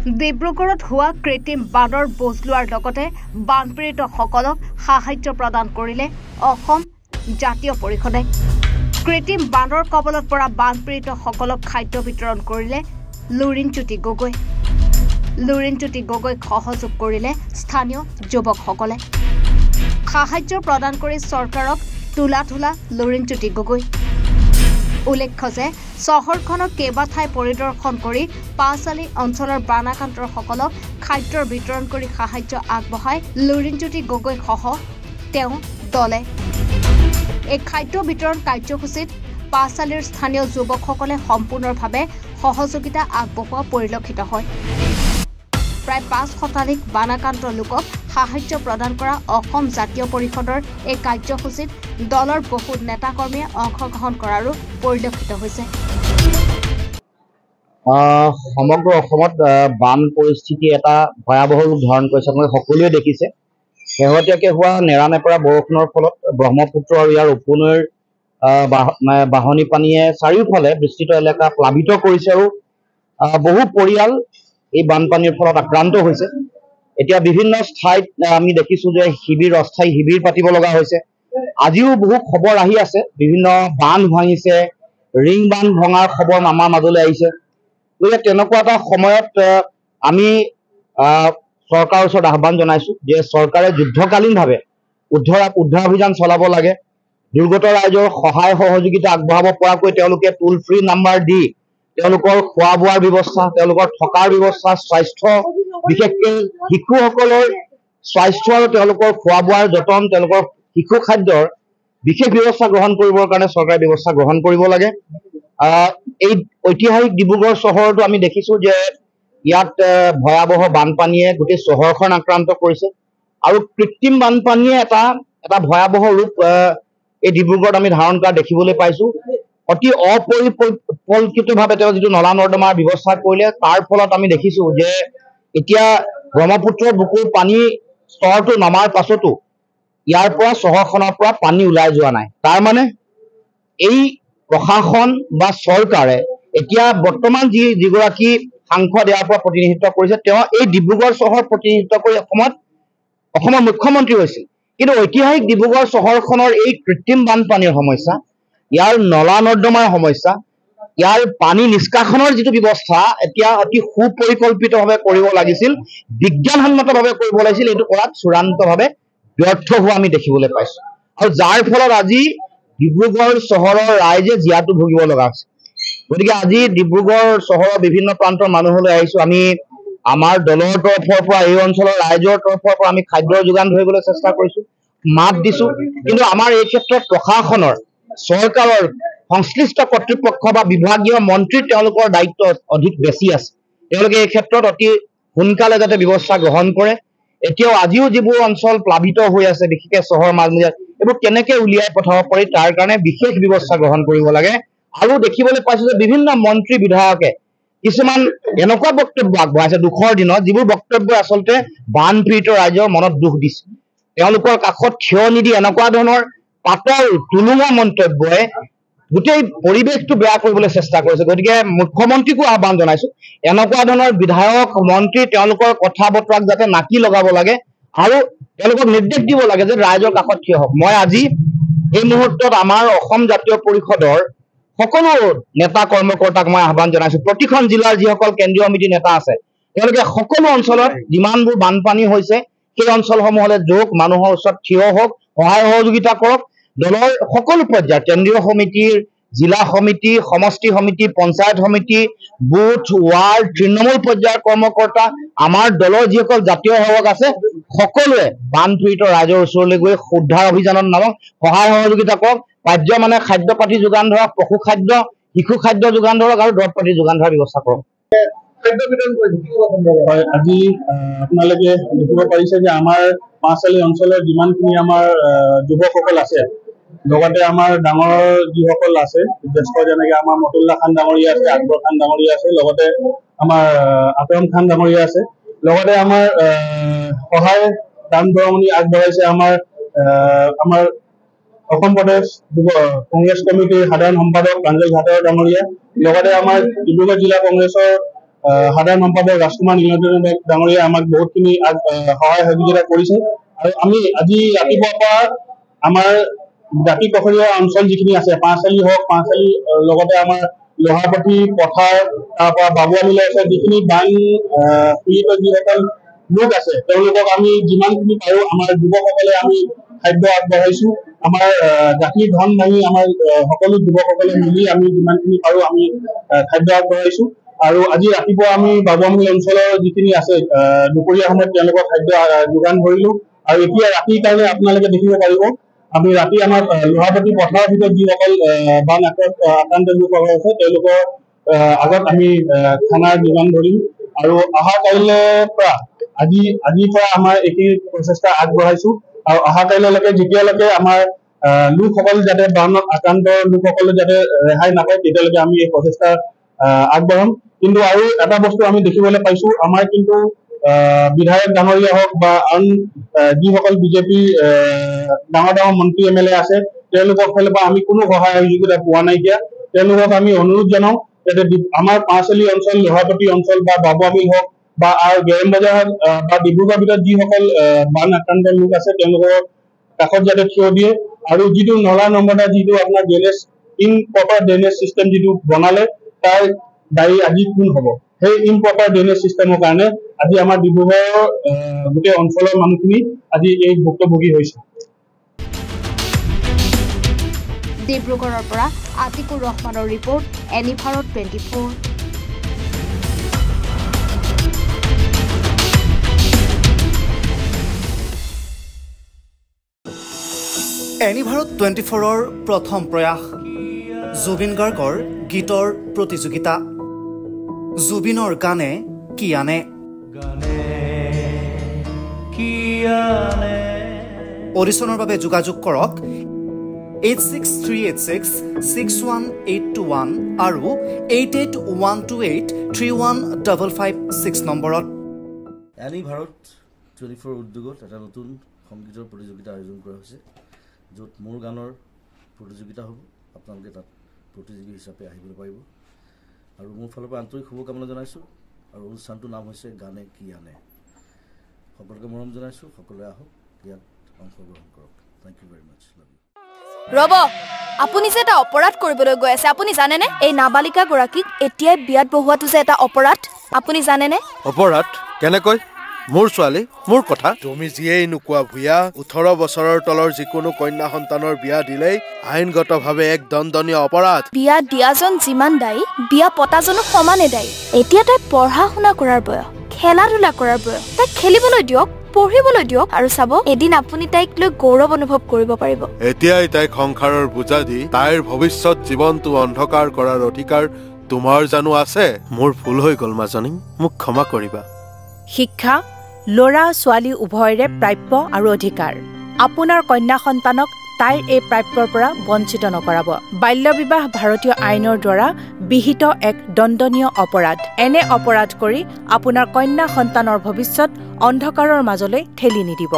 ডিব্ৰুগড়ত হোৱা কৃত্ৰিম বানৰ বোজ লোৱাৰ লগতে বানপীড়িতসকলক সাহায্য প্ৰদান কৰিলে অসম জাতীয় পৰিষদে। কৃত্ৰিম বানৰ কবলত পৰা বানপীড়িতসকলক খাদ্য বিতৰণ কৰিলে লুৰিণজ্যোতি গগৈ। লুৰিণজ্যোতি গগৈক সহযোগ কৰিলে স্থানীয় যুৱকসকলে। সাহায্য প্ৰদান কৰি চৰকাৰক তোলা লুৰিণজ্যোতি গগৈ। উল্লেখ্য যে চহৰখনৰ কেইবাঠাই পৰিদৰ্শন কৰি পাঁচালী অঞ্চলৰ বানাক্ৰান্তসকলক খাদ্যৰ বিতৰণ কৰি সাহায্য আগবঢ়ায় লুৰিণজ্যোতি গগৈ সহ তেওঁ দলে। এই খাদ্য বিতৰণ কাৰ্যসূচীত পাঁচালীৰ স্থানীয় যুৱকসকলে সম্পূৰ্ণভাৱে সহযোগিতা আগবঢ়োৱা পৰিলক্ষিত হয়। প্ৰায় 5 শতাধিক বানাক্ৰান্ত লোকক সাহায্য প্ৰদান কৰা অসম জাতীয় পৰিষদৰ এই কাৰ্যসূচীত দলৰ বহু নেতাকৰ্মীয়ে অংশগ্ৰহণ কৰাৰো পৰিলক্ষিত হৈছে। সমগ্ৰ অসমত বান পৰিস্থিতি এটা ভয়াৱহ ৰূপ ধাৰণ কৰিছে। আপোনালোকে সকলোৱে দেখিছে। শেহতীয়াকৈ হোৱা নেৰানেপেৰা বৰষুণৰ ফলত ব্ৰহ্মপুত্ৰ আৰু ইয়াৰ উপনৈৰ বাঢ়নি পানীয়ে চাৰিওফালে বিস্তৃত এলেকা প্লাবিত কৰিছে আৰু বহু পৰিয়াল এই বানপানীৰ ফলত আক্ৰান্ত হৈছে। এতিয়া বিভিন্ন ঠাইত আমি দেখিছো যে অস্থায়ী শিবিৰ পাতিব লগা হৈছে। আজিও বহু খবৰ আহি আছে, বিভিন্ন বান্ধ ভাঙিছে, ৰিং বান্ধ ভঙাৰ খবৰ আমাৰ মাজলৈ আহিছে। গতিকে তেনেকুৱা এটা সময়ত আমি চৰকাৰৰ ওচৰত আহ্বান জনাইছো যে চৰকাৰে যুদ্ধকালীনভাৱে উদ্ধাৰ অভিযান চলাব লাগে। দুৰ্গত ৰাইজৰ সহায় সহযোগিতা আগবঢ়াব পৰাকৈ তেওঁলোকে টোল ফ্ৰী নাম্বাৰ দি তেওঁলোকৰ খোৱা বোৱাৰ ব্যৱস্থা, তেওঁলোকৰ থকাৰ ব্যৱস্থা, স্বাস্থ্য, বিশেষকৈ শিশুসকলৰ স্বাস্থ্য আৰু তেওঁলোকৰ খোৱা বোৱাৰ যতন, তেওঁলোকৰ শিশু খাদ্যৰ বিশেষ ব্যৱস্থা গ্ৰহণ কৰিবৰ কাৰণে চৰকাৰে ব্যৱস্থা গ্ৰহণ কৰিব লাগে। এই ঐতিহাসিক ডিব্ৰুগড় চহৰতো আমি দেখিছো যে ইয়াত ভয়াৱহ বানপানীয়ে গোটেই চহৰখন আক্ৰান্ত কৰিছে আৰু কৃত্ৰিম বানপানীয়ে এটা ভয়াৱহ ৰূপ এই ডিব্ৰুগড়ত আমি ধাৰণ কৰা দেখিবলৈ পাইছো। অতি অপৰিকল্পিতভাৱে তেওঁ যিটো নলা নৰ্দমাৰ ব্যৱস্থা কৰিলে, তাৰ ফলত আমি দেখিছো যে এতিয়া ব্ৰহ্মপুত্ৰৰ বুকুৰ পানী স্তৰটো নমাৰ পাছতো ইয়াৰ পৰা চহৰখনৰ পৰা পানী ওলাই যোৱা নাই। তাৰ মানে এই প্ৰশাসন বা চৰকাৰে এতিয়া বৰ্তমান যিগৰাকী সাংসদ ইয়াৰ পৰা প্ৰতিনিধিত্ব কৰিছে, তেওঁ এই ডিব্ৰুগড় চহৰ প্ৰতিনিধিত্ব কৰি অসমৰ মুখ্যমন্ত্ৰী হৈছিল। কিন্তু ঐতিহাসিক ডিব্ৰুগড় চহৰখনৰ এই কৃত্ৰিম বানপানীৰ সমস্যা, ইয়াৰ নলা নৰ্দমাৰ সমস্যা, ইয়াৰ পানী নিষ্কাশনৰ যিটো ব্যৱস্থা এতিয়া অতি সুপৰিকল্পিতভাৱে কৰিব লাগিছিল, বিজ্ঞানসন্মতভাৱে কৰিব লাগিছিল, এইটো কৰাত চূড়ান্তভাৱে ব্যৰ্থ হোৱা আমি দেখিবলৈ পাইছো। আৰু যাৰ ফলত আজি ডিব্ৰুগড় চহৰৰ ৰাইজে জীয়াতু ভুগিব লগা হৈছে। গতিকে আজি ডিব্ৰুগড় চহৰৰ বিভিন্ন প্ৰান্তৰ মানুহলৈ আহিছো। আমি আমাৰ দলৰ তৰফৰ পৰা, এই অঞ্চলৰ ৰাইজৰ তৰফৰ পৰা আমি খাদ্যৰ যোগান ধৰিবলৈ চেষ্টা কৰিছো, মাত দিছো। কিন্তু আমাৰ এই ক্ষেত্ৰত প্ৰশাসনৰ, চৰকাৰৰ সংশ্লিষ্ট কৰ্তৃপক্ষ বা বিভাগীয় মন্ত্ৰীৰ তেওঁলোকৰ দায়িত্ব অধিক বেছি আছে। তেওঁলোকে এই ক্ষেত্ৰত অতি সোনকালে যাতে ব্যৱস্থা গ্ৰহণ কৰে। এতিয়াও আজিও যিবোৰ অঞ্চল প্লাবিত হৈ আছে, বিশেষকৈ চহৰ মাজমজিয়াত, এইবোৰ কেনেকে উলিয়াই পঠাব পাৰি তাৰ কাৰণে বিশেষ ব্যৱস্থা গ্ৰহণ কৰিব লাগে। আৰু দেখিবলৈ পাইছো যে বিভিন্ন মন্ত্ৰী বিধায়কে কিছুমান এনেকুৱা বক্তব্য আগবঢ়াইছে দুখৰ দিনত, যিবোৰ বক্তব্য আচলতে বানপীড়িত ৰাইজৰ মনত দুখ দিছে। তেওঁলোকৰ কাষত থিয় নিদি এনেকুৱা ধৰণৰ পাতল টুলুঙা মন্তব্যই গোটেই পৰিৱেশটো বেয়া কৰিবলৈ চেষ্টা কৰিছে। গতিকে মুখ্যমন্ত্ৰীকো আহ্বান জনাইছো, এনেকুৱা ধৰণৰ বিধায়ক মন্ত্ৰী তেওঁলোকৰ কথা বতৰাক যাতে নাকি লগাব লাগে আৰু তেওঁলোকক নিৰ্দেশ দিব লাগে যে ৰাইজৰ কাষত থিয় হওক। মই আজি এই মুহূৰ্তত আমাৰ অসম জাতীয় পৰিষদৰ সকলো নেতা কৰ্মকৰ্তাক মই আহ্বান জনাইছো, প্ৰতিখন জিলাৰ যিসকল কেন্দ্ৰীয় সমিতিৰ নেতা আছে তেওঁলোকে সকলো অঞ্চলত যিমানবোৰ বানপানী হৈছে সেই অঞ্চলসমূহলৈ যাওক, মানুহৰ ওচৰত থিয় হওক, সহায় সহযোগিতা কৰক। দলৰ সকলো পৰ্যায়ৰ কেন্দ্ৰীয় সমিতিৰ, জিলা সমিতি, সমষ্টি সমিতি, পঞ্চায়ত সমিতি, বুথ, ৱাৰ্ড, তৃণমূল পৰ্যায়ৰ কৰ্মকৰ্তা, আমাৰ দলৰ যিসকল জাতীয় সেৱক আছে, সকলোৱে বানপীড়িত ৰাইজৰ ওচৰলৈ গৈ উদ্ধাৰ অভিযানত নামক, সহায় সহযোগিতা কৰক। পাৰ্য মানে খাদ্য পাতি যোগান ধৰক, পশু খাদ্য, শিশু খাদ্য যোগান ধৰক আৰু দৰৱ পাতি যোগান ধৰাৰ ব্যৱস্থা কৰক। আজি আপোনালোকে দেখিব পাৰিছে যে আমাৰ পাঁচালী অঞ্চলৰ যিমানখিনি আমাৰ যুৱকসকল আছে, লগতে আমাৰ ডাঙৰ যিসকল আছে জ্যেষ্ঠ, যেনেকে আমাৰ মতুল্লা খান ডাঙৰীয়া আছে, আকবৰ খান ডাঙৰীয়া আছে, লগতে আমাৰ আকৰম খান ডাঙৰীয়া আছে, লগতে আমাৰ সহায় দান বৰঙণি আগবঢ়াইছে আমাৰ অসম প্ৰদেশ যুৱ কংগ্ৰেছ কমিটিৰ সাধাৰণ সম্পাদক প্ৰাঞ্জল ঘাটৰ ডাঙৰীয়া, লগতে আমাৰ ডিব্ৰুগড় জিলা কংগ্ৰেছৰ সাধাৰণ সম্পাদক ৰাজকুমাৰ নীলৰঞ্জন ডাঙৰীয়া আমাক বহুতখিনি সহায় সহযোগিতা কৰিছে আৰু আমি আজি ৰাতিপুৱাৰ পৰা আমাৰ দাঁতি কাষৰীয়া অঞ্চল যিখিনি আছে পাঁচআলি হওক পাঁচআলি লগতে আমাৰ লোহাপতি পথাৰ তাৰপৰা বাবুৱালিলৈ আছে যিখিনি বান পীড়িত যিসকল লোক আছে তেওঁলোকক আমি যিমানখিনি পাৰো আমাৰ যুৱকসকলে আমি খাদ্য আগবঢ়াইছো আমাৰ জাতিৰ ধন ভাঙি আমাৰ সকলো যুৱকসকলে মিলি আমি যিমানখিনি পাৰো আমি খাদ্য আগবঢ়াইছো আৰু আজি ৰাতিপুৱা আমি বাবুৱামুলি অঞ্চলৰ যিখিনি আছে দুপৰীয়া সময়ত তেওঁলোকক খাদ্য যোগান ধৰিলো আৰু এতিয়া ৰাতিৰ কাৰণে আপোনালোকে দেখিব পাৰিব আমি ৰাতি আমাৰ লোহাপতি পথাৰৰ ভিতৰত যিসকল বান আক্ৰান্ত লোকসকল আছে তেওঁলোকৰ আগত আমি খানাৰ যোগান ধৰিম আৰু অহা কাইলৈৰ পৰা আজিৰ পৰা আমাৰ এইখিনি প্ৰচেষ্টা আগবঢ়াইছো আৰু অহা কাইলৈলৈকে যেতিয়ালৈকে আমাৰ লোকসকল যাতে বানত আক্ৰান্ত লোকসকলে যাতে ৰেহাই নাপায় তেতিয়ালৈকে আমি এই প্ৰচেষ্টা আগবঢ়াম কিন্তু আৰু এটা বস্তু আমি দেখিবলৈ পাইছো আমাৰ কিন্তু বিধায়ক ডাঙৰীয়া হওক বা আন যিসকল বিজেপি ডাঙৰ মন্ত্ৰী MLA আছে তেওঁলোকৰ ফালৰ পৰা আমি কোনো সহায় সহযোগিতা পোৱা নাইকিয়া তেওঁলোকক আমি অনুৰোধ জনাও যাতে আমাৰ পাঁচআলি অঞ্চল লোহাপতি অঞ্চল বা বাবুৱামিল হওক বা গেৰেম বজাৰ বা ডিব্ৰুগড়ৰ ভিতৰত যিসকল বান আক্ৰান্ত লোক আছে তেওঁলোকৰ কাষত যাতে থিয় দিয়ে আৰু যিটো নলা নৰ্দমা যিটো আপোনাৰ ড্ৰেনেজ ইনপ্ৰপাৰ ড্ৰেনেজ চিষ্টেম যিটো বনালে তাৰ দায়ী আজি কোন হ'ব সেই ইনপ্ৰপাৰ ড্ৰেনেজ চিষ্টেমৰ কাৰণে আজি আমাৰ ডিব্ৰুগড়ৰ গোটেই অঞ্চলৰ মানুহখিনি আজি এই ভুক্তভোগী হৈছে ডিব্ৰুগড়ৰ পৰা আতিকুৰ ৰহমানৰ ৰিপৰ্ট এনি ভাৰত 24 এনি ভাৰত 24ৰ প্ৰথম প্ৰয়াস জুবিন গাৰ্গৰ গীতৰ প্ৰতিযোগিতা জুবিনৰ গানে কি আনে অডিশ্যনৰ বাবে যোগাযোগ কৰক 8638661821 আৰু 8812831556 নম্বৰত এনি ভাৰত 24 উদ্যোগত এটা নতুন সংগীতৰ প্ৰতিযোগিতা আয়োজন কৰা হৈছে য'ত মোৰ গানৰ প্ৰতিযোগিতা হ'ব আপোনালোকে তাত প্ৰতিযোগী হিচাপে আহিবলৈ পাৰিব আৰু মোৰ ফালৰ পৰা আন্তৰিক শুভকামনা জনাইছোঁ আৰু অনুষ্ঠানটোৰ নাম হৈছে গানে কি আনে সকলোকে মৰম জনাইছোঁ সকলোৱে আহক ইয়াত অংশগ্ৰহণ কৰক thank you very much love you ৰব আপুনি যে এটা অপৰাধ কৰিবলৈ গৈ আছে আপুনি জানেনে এই নাবালিকা গৰাকীক এতিয়াই বিয়াত বহুৱাটো যে এটা অপৰাধ আপুনি জানেনে অপৰাধ কেনেকৈ মোৰ ছোৱালী মোৰ কথা তুমি যিয়েই নোকোৱা ভূঞা 18 বছৰৰ তলৰ যিকোনো কন্যা সন্তানৰ বিয়া দিলেই আইনগতভাৱে এক দণ্ডনীয় অপৰাধ বিয়া দিয়াজন যিমান দায়ী বিয়া পতাজনো সমানে দায়ী এতিয়া তাই পঢ়া শুনা কৰাৰ বয়স খেলা ধূলা কৰাৰ বয়স তাই খেলিবলৈ দিয়ক পঢ়িবলৈ দিয়ক আৰু চাব এদিন আপুনি তাইক লৈ গৌৰৱ অনুভৱ কৰিব পাৰিব এতিয়াই তাইক সংসাৰৰ বোজা দি তাইৰ ভৱিষ্যত জীৱনটো অন্ধকাৰ কৰাৰ অধিকাৰ তোমাৰ জানো আছে মোৰ ভুল হৈ গ'ল মাজনী মোক ক্ষমা কৰিবা শিক্ষা ল'ৰা ছোৱালী উভয়ৰে প্ৰাপ্য আৰু অধিকাৰ আপোনাৰ কন্যা সন্তানক তাইৰ এই প্ৰাপ্যৰ পৰা বঞ্চিত নকৰাব বাল্য বিবাহ ভাৰতীয় আইনৰ দ্বাৰা বিহিত এক দণ্ডনীয় অপৰাধ এনে অপৰাধ কৰি আপোনাৰ কন্যা সন্তানৰ ভৱিষ্যত অন্ধকাৰৰ মাজলৈ ঠেলি নিদিব